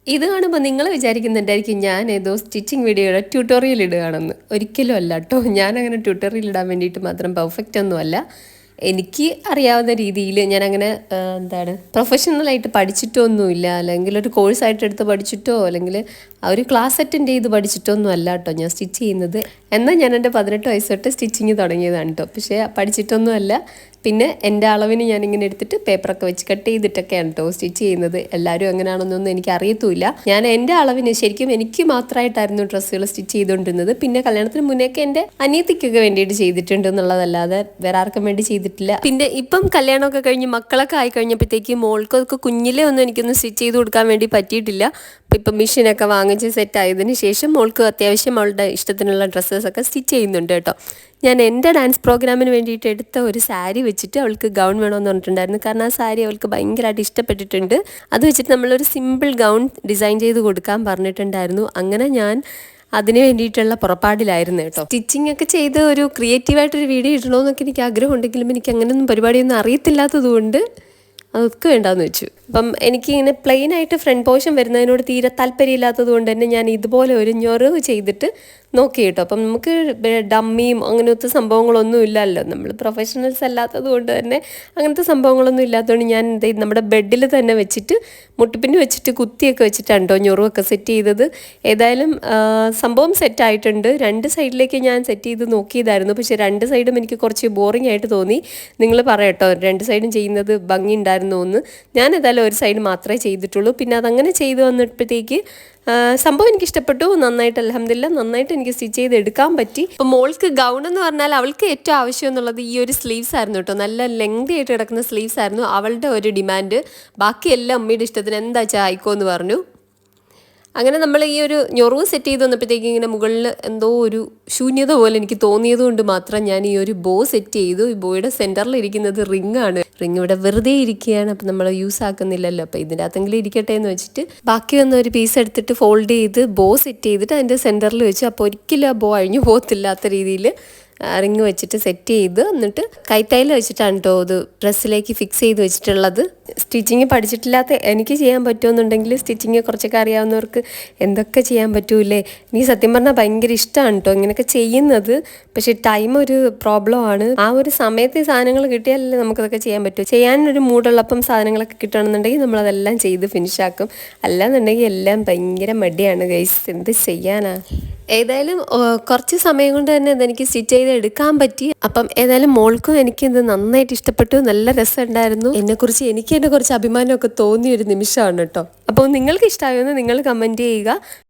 ഇത് കാണുമ്പോൾ നിങ്ങൾ വിചാരിക്കുന്നുണ്ടായിരിക്കും ഞാൻ ഏതോ സ്റ്റിച്ചിങ് വീഡിയോയുടെ ട്യൂട്ടോറിയൽ ഇടുകയാണെന്ന്. ഒരിക്കലും അല്ല കേട്ടോ. ഞാനങ്ങനെ ട്യൂട്ടോറിയൽ ഇടാൻ വേണ്ടിയിട്ട് മാത്രം പെർഫെക്റ്റ് ഒന്നുമല്ല. എനിക്ക് അറിയാവുന്ന രീതിയിൽ ഞാനങ്ങനെ എന്താണ് പ്രൊഫഷണലായിട്ട് പഠിച്ചിട്ടൊന്നുമില്ല, അല്ലെങ്കിൽ ഒരു കോഴ്സായിട്ട് എടുത്ത് പഠിച്ചിട്ടോ അല്ലെങ്കിൽ ഒരു ക്ലാസ് അറ്റൻഡ് ചെയ്ത് പഠിച്ചിട്ടോ ഒന്നും അല്ല കേട്ടോ ഞാൻ സ്റ്റിച്ച് ചെയ്യുന്നത്. എന്നാൽ ഞാൻ എൻ്റെ 18 വയസ്സ് തൊട്ട് സ്റ്റിച്ചിങ് തുടങ്ങിയതാണ് കേട്ടോ. പക്ഷേ പഠിച്ചിട്ടൊന്നുമല്ല. പിന്നെ എൻ്റെ അളവിന് ഞാനിങ്ങനെ എടുത്തിട്ട് പേപ്പറൊക്കെ വെച്ച് കട്ട് ചെയ്തിട്ടൊക്കെയാണ് കേട്ടോ സ്റ്റിച്ച് ചെയ്യുന്നത്. എല്ലാവരും എങ്ങനെയാണെന്നൊന്നും എനിക്ക് അറിയത്തുമില്ല. ഞാൻ എൻ്റെ അളവിന് ശരിക്കും എനിക്ക് മാത്രമായിട്ടായിരുന്നു ഡ്രസ്സുകൾ സ്റ്റിച്ച് ചെയ്തുകൊണ്ടിരുന്നത്. പിന്നെ കല്യാണത്തിന് മുന്നേക്കെ എൻ്റെ അനിയത്തിക്കൊക്കെ വേണ്ടിയിട്ട് ചെയ്തിട്ടുണ്ട് എന്നുള്ളതല്ലാതെ വേറെ ആർക്കും വേണ്ടി ചെയ്തിട്ടില്ല. പിന്നെ ഇപ്പം കല്യാണമൊക്കെ കഴിഞ്ഞ് മക്കളൊക്കെ ആയി കഴിഞ്ഞപ്പോഴത്തേക്ക് മോൾക്കൊക്കെ കുഞ്ഞിലേ ഒന്നും എനിക്കൊന്ന് സ്റ്റിച്ച് ചെയ്ത് കൊടുക്കാൻ വേണ്ടി പറ്റിയിട്ടില്ല. ഇപ്പം മെഷീനൊക്കെ വാങ്ങിച്ച് സെറ്റ് ആയതിന് ശേഷം മോൾക്ക് അത്യാവശ്യം അവളുടെ ഇഷ്ടത്തിനുള്ള ഡ്രസ്സസൊക്കെ സ്റ്റിച്ച് ചെയ്യുന്നുണ്ട് കേട്ടോ. ഞാൻ എൻ്റെ ഡാൻസ് പ്രോഗ്രാമിന് വേണ്ടിയിട്ട് എടുത്ത ഒരു സാരി വെച്ചിട്ട് അവൾക്ക് ഗൗൺ വേണമെന്ന് പറഞ്ഞിട്ടുണ്ടായിരുന്നു. കാരണം ആ സാരി അവൾക്ക് ഭയങ്കരമായിട്ട് ഇഷ്ടപ്പെട്ടിട്ടുണ്ട്. അത് വെച്ചിട്ട് നമ്മളൊരു സിമ്പിൾ ഗൗൺ ഡിസൈൻ ചെയ്ത് കൊടുക്കാൻ പറഞ്ഞിട്ടുണ്ടായിരുന്നു. അങ്ങനെ ഞാൻ അതിന് വേണ്ടിയിട്ടുള്ള പുറപ്പാടിലായിരുന്നു കേട്ടോ. സ്റ്റിച്ചിങ് ഒക്കെ ചെയ്ത് ഒരു ക്രിയേറ്റീവായിട്ടൊരു വീഡിയോ ഇടണമെന്നൊക്കെ എനിക്ക് ആഗ്രഹമുണ്ടെങ്കിലും എനിക്ക് അങ്ങനെയൊന്നും പരിപാടിയൊന്നും അറിയത്തില്ലാത്തത് കൊണ്ട് അതൊക്കെ വേണ്ടാന്ന് വെച്ചു. അപ്പം എനിക്കിങ്ങനെ പ്ലെയിൻ ആയിട്ട് ഫ്രണ്ട് പോർഷൻ വരുന്നതിനോട് തീരെ താല്പര്യമില്ലാത്തത് കൊണ്ട് തന്നെ ഞാൻ ഇതുപോലെ ഒരു ഞൊറിവ് ചെയ്തിട്ട് നോക്കി കേട്ടോ. അപ്പം നമുക്ക് ഡമ്മിയും അങ്ങനത്തെ സംഭവങ്ങളൊന്നും ഇല്ലല്ലോ, നമ്മൾ പ്രൊഫഷണൽസ് അല്ലാത്തത് കൊണ്ട് തന്നെ അങ്ങനത്തെ സംഭവങ്ങളൊന്നും ഇല്ലാത്തതുകൊണ്ട് ഞാൻ നമ്മുടെ ബെഡിൽ തന്നെ വെച്ചിട്ട് മുട്ടുപിന്ന് വെച്ചിട്ട് കുത്തിയൊക്കെ വെച്ചിട്ടാണ് കേട്ടോ ഞൊറിവൊക്കെ സെറ്റ് ചെയ്തത്. ഏതായാലും സംഭവം സെറ്റായിട്ടുണ്ട്. 2 സൈഡിലേക്ക് ഞാൻ സെറ്റ് ചെയ്ത് നോക്കിയതായിരുന്നു. പക്ഷേ 2 സൈഡും എനിക്ക് കുറച്ച് ബോറിംഗ് ആയിട്ട് തോന്നി. നിങ്ങൾ പറയട്ടോ 2 സൈഡും ചെയ്യുന്നത് ഭംഗി ഉണ്ടായിരുന്നോ എന്ന്. ഞാൻ ഏതായാലും ഒരു സൈഡ് മാത്രമേ ചെയ്തിട്ടുള്ളൂ. പിന്നെ അതങ്ങനെ ചെയ്ത് വന്നപ്പോഴത്തേക്ക് സംഭവം എനിക്ക് ഇഷ്ടപ്പെട്ടു. നന്നായിട്ട് അൽഹംദുലില്ലാ നന്നായിട്ട് എനിക്ക് സ്റ്റിച്ച് ചെയ്ത് എടുക്കാൻ പറ്റി. അപ്പോൾ മോൾക്ക് ഗൗൺ എന്ന് പറഞ്ഞാൽ അവൾക്ക് ഏറ്റവും ആവശ്യം എന്നുള്ളത് ഈ ഒരു സ്ലീവ്സ് ആയിരുന്നു കേട്ടോ. നല്ല ലെങ്തി ആയിട്ട് കിടക്കുന്ന സ്ലീവ്സ് ആയിരുന്നു അവളുടെ ഒരു ഡിമാൻഡ്. ബാക്കിയെല്ലാം അമ്മയുടെ ഇഷ്ടത്തിന് എന്താ വെച്ചാൽ ആയിക്കോ എന്ന് പറഞ്ഞു. അങ്ങനെ നമ്മൾ ഈ ഒരു ഞൊറിവ് സെറ്റ് ചെയ്ത് വന്നപ്പോഴത്തേക്ക് ഇങ്ങനെ മുകളിൽ എന്തോ ഒരു ശൂന്യത പോലെ എനിക്ക് തോന്നിയത് കൊണ്ട് മാത്രം ഞാൻ ഈ ഒരു ബോ സെറ്റ് ചെയ്തു. ഈ ബോയുടെ സെൻറ്ററിൽ ഇരിക്കുന്നത് റിംഗ് ആണ്. റിംഗ് ഇവിടെ വെറുതെ ഇരിക്കുകയാണ്, അപ്പം നമ്മൾ യൂസ് ആക്കുന്നില്ലല്ലോ, അപ്പോൾ ഇതിൻ്റെ അകത്തെങ്കിലും ഇരിക്കട്ടെ എന്ന് വെച്ചിട്ട് ബാക്കി വന്ന ഒരു പീസ് എടുത്തിട്ട് ഫോൾഡ് ചെയ്ത് ബോ സെറ്റ് ചെയ്തിട്ട് അതിൻ്റെ സെൻറ്ററിൽ വെച്ചു. അപ്പോൾ ഒരിക്കലും ആ ബോ അഴിഞ്ഞു പോകത്തില്ലാത്ത രീതിയിൽ റിങ് വെച്ചിട്ട് സെറ്റ് ചെയ്ത് എന്നിട്ട് കൈത്തൈൽ വെച്ചിട്ടാണ് കേട്ടോ ഇത് ഡ്രസ്സിലേക്ക് ഫിക്സ് ചെയ്ത് വെച്ചിട്ടുള്ളത്. സ്റ്റിച്ചിങ് പഠിച്ചിട്ടില്ലാത്ത എനിക്ക് ചെയ്യാൻ പറ്റുമെന്നുണ്ടെങ്കിൽ സ്റ്റിച്ചിങ് കുറച്ചൊക്കെ അറിയാവുന്നവർക്ക് എന്തൊക്കെ ചെയ്യാൻ പറ്റൂലേ. എനിക്ക് സത്യം പറഞ്ഞാൽ ഭയങ്കര ഇഷ്ടമാണ് കേട്ടോ ഇങ്ങനെയൊക്കെ ചെയ്യുന്നത്. പക്ഷേ ടൈം ഒരു പ്രോബ്ലം ആണ്. ആ ഒരു സമയത്ത് സാധനങ്ങൾ കിട്ടിയാലല്ലേ നമുക്കതൊക്കെ ചെയ്യാൻ പറ്റൂ. ചെയ്യാനൊരു മൂടുള്ളപ്പം സാധനങ്ങളൊക്കെ കിട്ടുകയാണെന്നുണ്ടെങ്കിൽ നമ്മളതെല്ലാം ചെയ്ത് ഫിനിഷാക്കും. അല്ലാന്നുണ്ടെങ്കിൽ എല്ലാം ഭയങ്കര മടിയാണ് ഗൈസ്, എന്ത് ചെയ്യാനാ. ഏതായാലും കുറച്ച് സമയം കൊണ്ട് തന്നെ ഇതെനിക്ക് സ്റ്റിച്ച് ചെയ്ത് എടുക്കാൻ പറ്റി. അപ്പം ഏതായാലും മോൾക്കും എനിക്കിത് നന്നായിട്ട് ഇഷ്ടപ്പെട്ടു, നല്ല രസമുണ്ടായിരുന്നു. എന്നെക്കുറിച്ച് എനിക്ക് തന്നെ കുറച്ച് അഭിമാനമൊക്കെ തോന്നിയൊരു നിമിഷമാണ് കേട്ടോ. അപ്പോൾ നിങ്ങൾക്ക് ഇഷ്ടമായെന്ന് നിങ്ങൾ കമൻറ്റ് ചെയ്യുക.